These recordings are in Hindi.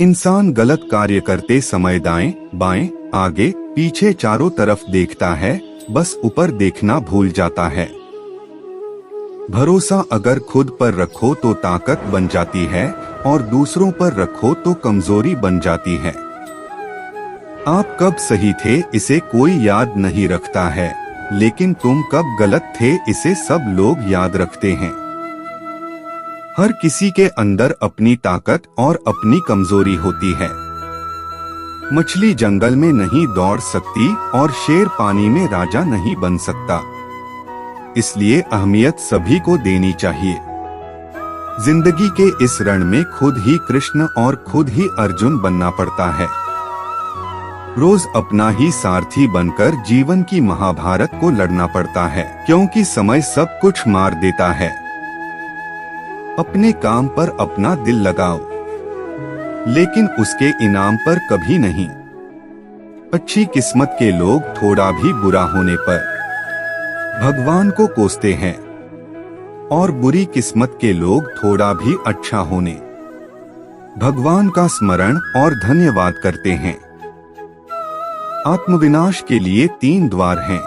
इंसान गलत कार्य करते समय दाएं, बाएं, आगे, पीछे चारों तरफ देखता है, बस ऊपर देखना भूल जाता है। भरोसा अगर खुद पर रखो तो ताकत बन जाती है और दूसरों पर रखो तो कमजोरी बन जाती है। आप कब सही थे इसे कोई याद नहीं रखता है, लेकिन तुम कब गलत थे इसे सब लोग याद रखते हैं। हर किसी के अंदर अपनी ताकत और अपनी कमजोरी होती है। मछली जंगल में नहीं दौड़ सकती और शेर पानी में राजा नहीं बन सकता। इसलिए अहमियत सभी को देनी चाहिए। जिंदगी के इस रण में खुद ही कृष्ण और खुद ही अर्जुन बनना पड़ता है। रोज अपना ही सारथी बनकर जीवन की महाभारत को लड़ना पड़ता है, क्योंकि समय सब कुछ मार देता है। अपने काम पर अपना दिल लगाओ, लेकिन उसके इनाम पर कभी नहीं। अच्छी किस्मत के लोग थोड़ा भी बुरा होने पर भगवान को कोसते हैं और बुरी किस्मत के लोग थोड़ा भी अच्छा होने भगवान का स्मरण और धन्यवाद करते हैं। आत्मविनाश के लिए 3 द्वार हैं: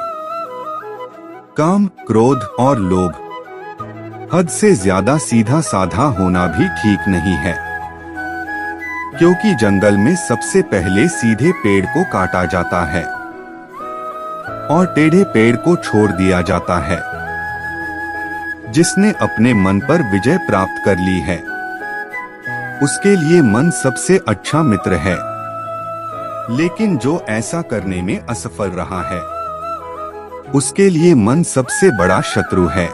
काम, क्रोध और लोभ। हद से ज्यादा सीधा साधा होना भी ठीक नहीं है, क्योंकि जंगल में सबसे पहले सीधे पेड़ को काटा जाता है और टेढ़े पेड़ को छोड़ दिया जाता है। जिसने अपने मन पर विजय प्राप्त कर ली है, उसके लिए मन सबसे अच्छा मित्र है। लेकिन जो ऐसा करने में असफल रहा है, उसके लिए मन सबसे बड़ा शत्रु है।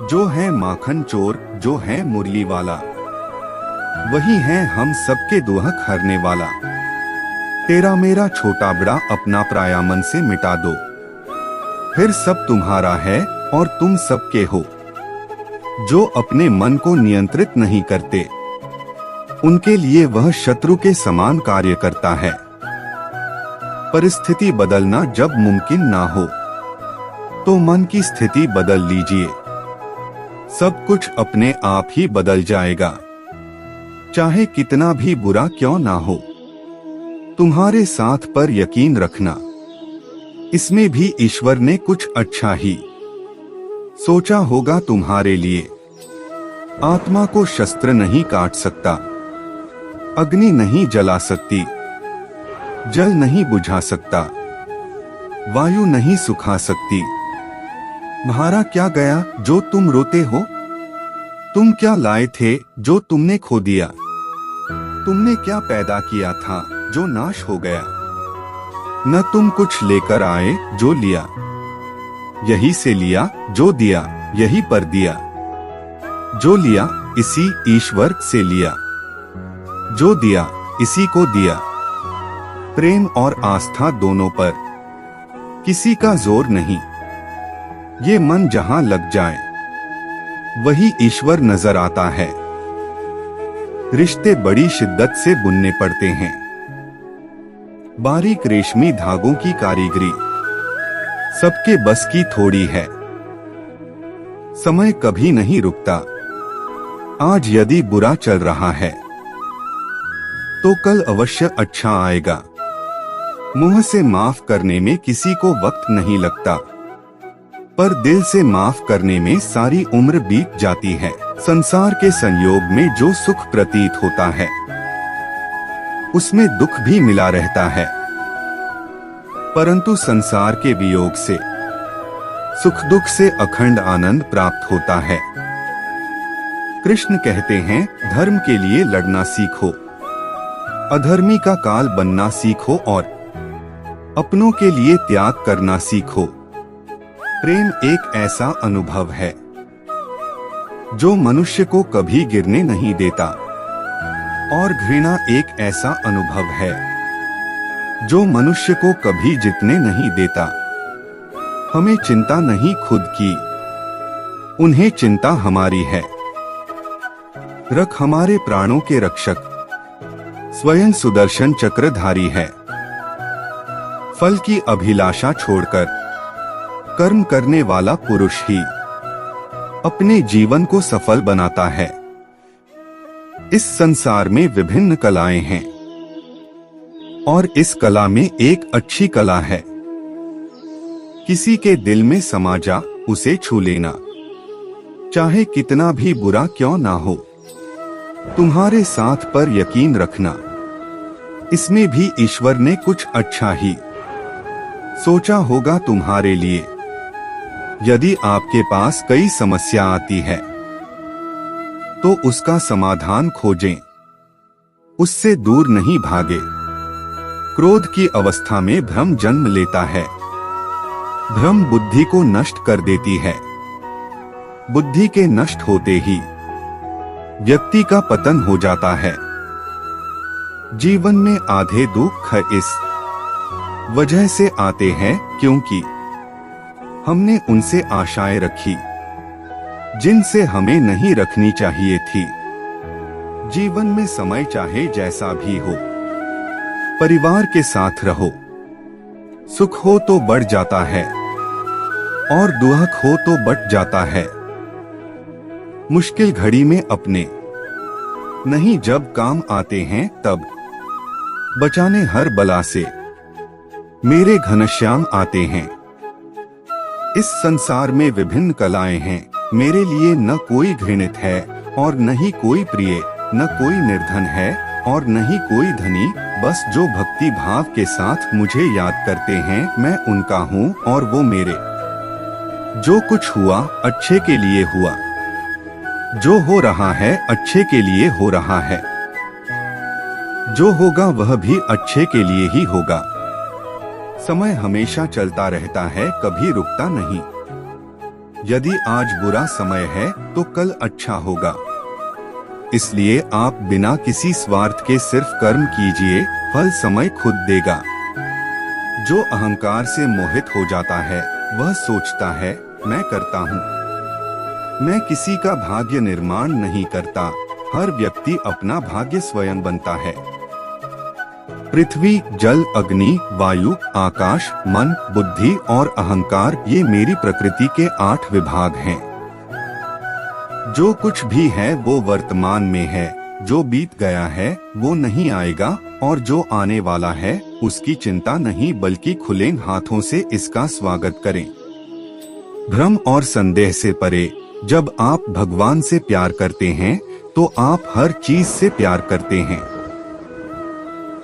जो है माखन चोर, जो है मुरली वाला, वही है हम सबके दुहक हरने वाला। तेरा मेरा छोटा बड़ा अपना पराया मन से मिटा दो, फिर सब तुम्हारा है और तुम सबके हो। जो अपने मन को नियंत्रित नहीं करते, उनके लिए वह शत्रु के समान कार्य करता है। परिस्थिति बदलना जब मुमकिन ना हो, तो मन की स्थिति बदल लीजिए। सब कुछ अपने आप ही बदल जाएगा, चाहे कितना भी बुरा क्यों ना हो। तुम्हारे साथ पर यकीन रखना, इसमें भी ईश्वर ने कुछ अच्छा ही सोचा होगा तुम्हारे लिए। आत्मा को शस्त्र नहीं काट सकता, अग्नि नहीं जला सकती, जल नहीं बुझा सकता, वायु नहीं सुखा सकती। तुम्हारा क्या गया जो तुम रोते हो? तुम क्या लाए थे जो तुमने खो दिया? तुमने क्या पैदा किया था जो नाश हो गया? न तुम कुछ लेकर आए जो लिया, यही से लिया जो दिया, यही पर दिया। जो लिया इसी ईश्वर से लिया, जो दिया इसी को दिया। प्रेम और आस्था दोनों पर, किसी का जोर नहीं। ये मन जहां लग जाए, वही ईश्वर नजर आता है। रिश्ते बड़ी शिद्दत से बुनने पड़ते हैं। बारीक रेशमी धागों की कारीगरी सबके बस की थोड़ी है। समय कभी नहीं रुकता। आज यदि बुरा चल रहा है, तो कल अवश्य अच्छा आएगा। मुंह से माफ करने में किसी को वक्त नहीं लगता, पर दिल से माफ करने में सारी उम्र बीत जाती है। संसार के संयोग में जो सुख प्रतीत होता है, उसमें दुख भी मिला रहता है, परंतु संसार के वियोग से सुख दुख से अखंड आनंद प्राप्त होता है। कृष्ण कहते हैं, धर्म के लिए लड़ना सीखो, अधर्मी का काल बनना सीखो और अपनों के लिए त्याग करना सीखो। प्रेम एक ऐसा अनुभव है जो मनुष्य को कभी गिरने नहीं देता, और घृणा एक ऐसा अनुभव है जो मनुष्य को कभी जीतने नहीं देता। हमें चिंता नहीं खुद की, उन्हें चिंता हमारी है। रख हमारे प्राणों के रक्षक, स्वयं सुदर्शन चक्रधारी है। फल की अभिलाषा छोड़कर कर्म करने वाला पुरुष ही अपने जीवन को सफल बनाता है। इस संसार में विभिन्न कलाएं हैं और इस कला में एक अच्छी कला है। किसी के दिल में समा जा उसे छू लेना, चाहे कितना भी बुरा क्यों ना हो। तुम्हारे साथ पर यकीन रखना, इसमें भी ईश्वर ने कुछ अच्छा ही सोचा होगा तुम्हारे लिए। यदि आपके पास कई समस्या आती है तो उसका समाधान खोजें, उससे दूर नहीं भागे। क्रोध की अवस्था में भ्रम जन्म लेता है। भ्रम बुद्धि को नष्ट कर देती है। बुद्धि के नष्ट होते ही व्यक्ति का पतन हो जाता है। जीवन में आधे दुख इस वजह से आते हैं क्योंकि हमने उनसे आशाएं रखी जिनसे हमें नहीं रखनी चाहिए थी। जीवन में समय चाहे जैसा भी हो, परिवार के साथ रहो। सुख हो तो बढ़ जाता है और दुख हो तो बट जाता है। मुश्किल घड़ी में अपने नहीं जब काम आते हैं तब बचाने हर बला से मेरे घनश्याम आते हैं। इस संसार में विभिन्न कलाएं हैं। मेरे लिए न कोई घृणित है और न ही कोई प्रिय, न कोई निर्धन है और न ही कोई धनी। बस जो भक्ति भाव के साथ मुझे याद करते हैं मैं उनका हूँ और वो मेरे। जो कुछ हुआ अच्छे के लिए हुआ, जो हो रहा है अच्छे के लिए हो रहा है, जो होगा वह भी अच्छे के लिए ही होगा। समय हमेशा चलता रहता है, कभी रुकता नहीं। यदि आज बुरा समय है तो कल अच्छा होगा। इसलिए आप बिना किसी स्वार्थ के सिर्फ कर्म कीजिए, फल समय खुद देगा। जो अहंकार से मोहित हो जाता है वह सोचता है मैं करता हूँ। मैं किसी का भाग्य निर्माण नहीं करता। हर व्यक्ति अपना भाग्य स्वयं बनता है। पृथ्वी, जल, अग्नि, वायु, आकाश, मन, बुद्धि और अहंकार ये मेरी प्रकृति के 8 विभाग हैं। जो कुछ भी है वो वर्तमान में है। जो बीत गया है वो नहीं आएगा और जो आने वाला है उसकी चिंता नहीं, बल्कि खुले हाथों से इसका स्वागत करें। भ्रम और संदेह से परे जब आप भगवान से प्यार करते हैं तो आप हर चीज से प्यार करते हैं।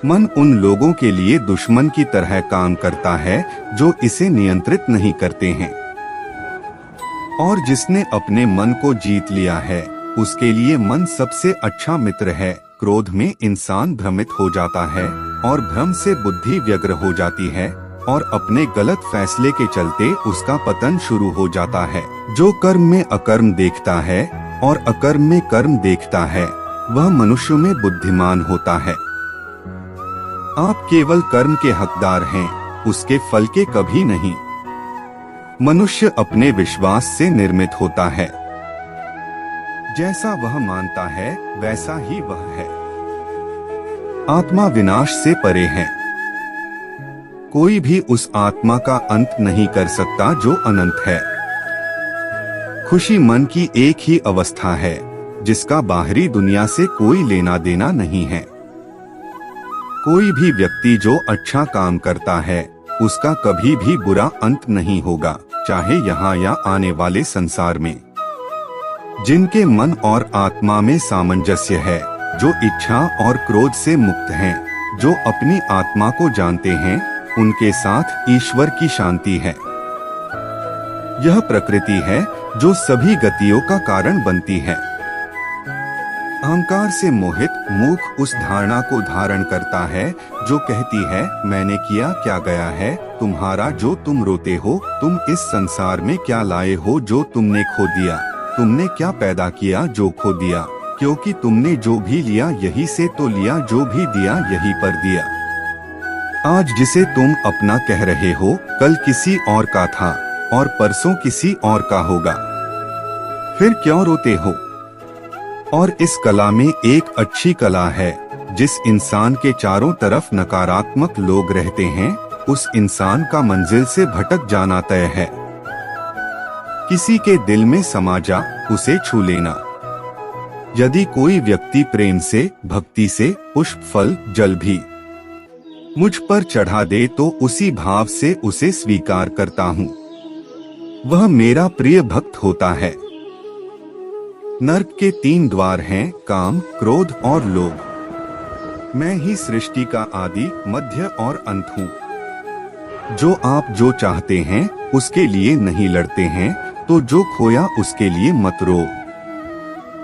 मन उन लोगों के लिए दुश्मन की तरह काम करता है जो इसे नियंत्रित नहीं करते हैं, और जिसने अपने मन को जीत लिया है उसके लिए मन सबसे अच्छा मित्र है। क्रोध में इंसान भ्रमित हो जाता है और भ्रम से बुद्धि व्यग्र हो जाती है और अपने गलत फैसले के चलते उसका पतन शुरू हो जाता है। जो कर्म में अकर्म देखता है और अकर्म में कर्म देखता है वह मनुष्य में बुद्धिमान होता है। आप केवल कर्म के हकदार हैं, उसके फल के कभी नहीं। मनुष्य अपने विश्वास से निर्मित होता है। जैसा वह मानता है वैसा ही वह है। आत्मा विनाश से परे है। कोई भी उस आत्मा का अंत नहीं कर सकता जो अनंत है। खुशी मन की एक ही अवस्था है जिसका बाहरी दुनिया से कोई लेना देना नहीं है। कोई भी व्यक्ति जो अच्छा काम करता है उसका कभी भी बुरा अंत नहीं होगा, चाहे यहाँ या आने वाले संसार में। जिनके मन और आत्मा में सामंजस्य है, जो इच्छा और क्रोध से मुक्त हैं, जो अपनी आत्मा को जानते हैं, उनके साथ ईश्वर की शांति है। यह प्रकृति है जो सभी गतियों का कारण बनती है। अहंकार से मोहित मूर्ख उस धारणा को धारण करता है जो कहती है मैंने किया क्या गया है तुम्हारा जो तुम रोते हो। तुम इस संसार में क्या लाए हो जो तुमने खो दिया। तुमने क्या पैदा किया जो खो दिया। क्योंकि तुमने जो भी लिया यही से तो लिया, जो भी दिया यही पर दिया। आज जिसे तुम अपना कह रहे हो कल किसी और का था और परसों किसी और का होगा। फिर क्यों रोते हो। और इस कला में एक अच्छी कला है। जिस इंसान के चारों तरफ नकारात्मक लोग रहते हैं उस इंसान का मंजिल से भटक जाना तय है। किसी के दिल में समा जा उसे छू लेना, यदि कोई व्यक्ति प्रेम से, भक्ति से पुष्प, फल, जल भी मुझ पर चढ़ा दे तो उसी भाव से उसे स्वीकार करता हूँ। वह मेरा प्रिय भक्त होता है। नर्क के 3 द्वार हैं, काम, क्रोध और लोभ। मैं ही सृष्टि का आदि, मध्य और अंत हूँ। जो आप जो चाहते हैं उसके लिए नहीं लड़ते हैं, तो जो खोया उसके लिए मत रो।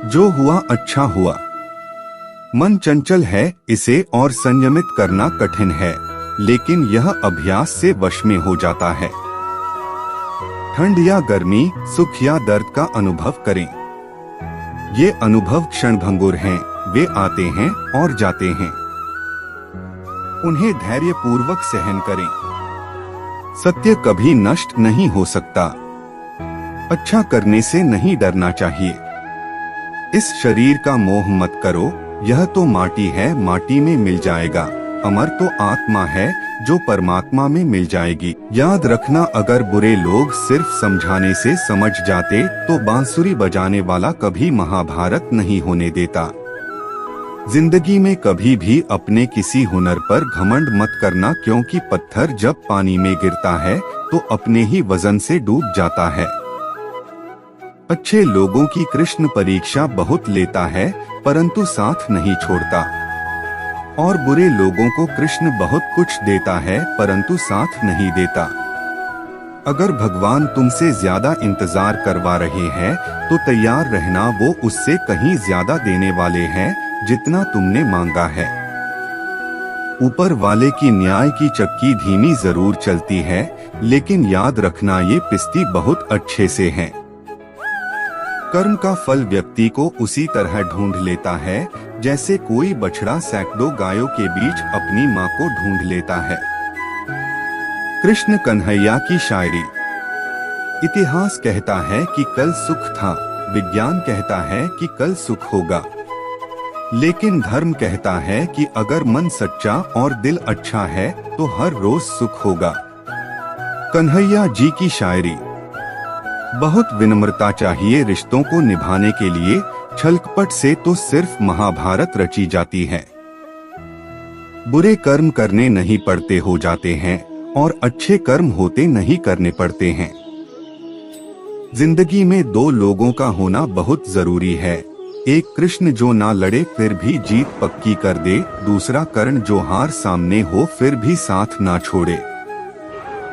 जो हुआ अच्छा हुआ। मन चंचल है, इसे और संयमित करना कठिन है, लेकिन यह अभ्यास से वश में हो जाता है। ठंड या गर्मी, सुख या दर्द का अनुभव करें। ये अनुभव क्षणभंगुर हैं, वे आते हैं और जाते हैं। उन्हें धैर्यपूर्वक सहन करें। सत्य कभी नष्ट नहीं हो सकता। अच्छा करने से नहीं डरना चाहिए। इस शरीर का मोह मत करो, यह तो माटी है, माटी में मिल जाएगा। अमर तो आत्मा है जो परमात्मा में मिल जाएगी। याद रखना, अगर बुरे लोग सिर्फ समझाने से समझ जाते तो बांसुरी बजाने वाला कभी महाभारत नहीं होने देता। जिंदगी में कभी भी अपने किसी हुनर पर घमंड मत करना, क्योंकि पत्थर जब पानी में गिरता है तो अपने ही वजन से डूब जाता है। अच्छे लोगों की कृष्ण परीक्षा बहुत लेता है, परंतु साथ नहीं छोड़ता। और बुरे लोगों को कृष्ण बहुत कुछ देता है, परंतु साथ नहीं देता। अगर भगवान तुमसे ज्यादा इंतजार करवा रहे हैं तो तैयार रहना, वो उससे कहीं ज्यादा देने वाले हैं जितना तुमने मांगा है। ऊपर वाले की न्याय की चक्की धीमी जरूर चलती है, लेकिन याद रखना ये पिसती बहुत अच्छे से है। कर्म का फल व्यक्ति को उसी तरह ढूंढ लेता है जैसे कोई बछड़ा सैकड़ों गायों के बीच अपनी मां को ढूंढ लेता है। कृष्ण कन्हैया की शायरी। इतिहास कहता है कि कल सुख था, विज्ञान कहता है कि कल सुख होगा, लेकिन धर्म कहता है कि अगर मन सच्चा और दिल अच्छा है तो हर रोज सुख होगा। कन्हैया जी की शायरी। बहुत विनम्रता चाहिए रिश्तों को निभाने के लिए, छलकपट से तो सिर्फ महाभारत रची जाती है। बुरे कर्म करने नहीं पड़ते हो जाते हैं और अच्छे कर्म होते नहीं करने पड़ते हैं। जिंदगी में 2 लोगों का होना बहुत जरूरी है। एक कृष्ण जो ना लड़े फिर भी जीत पक्की कर दे, दूसरा कर्ण जो हार सामने हो फिर भी साथ ना छोड़े।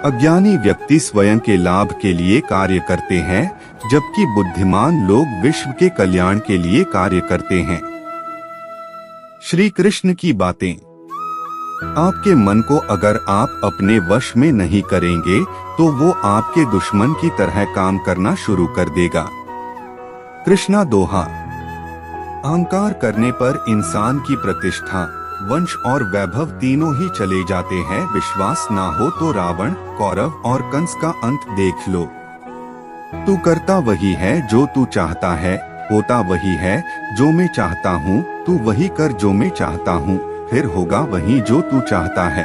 अज्ञानी व्यक्ति स्वयं के लाभ के लिए कार्य करते हैं, जबकि बुद्धिमान लोग विश्व के कल्याण के लिए कार्य करते हैं। श्री कृष्ण की बातें। आपके मन को अगर आप अपने वश में नहीं करेंगे तो वो आपके दुश्मन की तरह काम करना शुरू कर देगा। कृष्णा दोहा। अहंकार करने पर इंसान की प्रतिष्ठा, वंश और वैभव तीनों ही चले जाते हैं। विश्वास ना हो तो रावण, कौरव और कंस का अंत देख लो। तू करता वही है जो तू चाहता है, होता वही है जो मैं चाहता हूँ। तू वही कर जो मैं चाहता हूँ, फिर होगा वही जो तू चाहता है।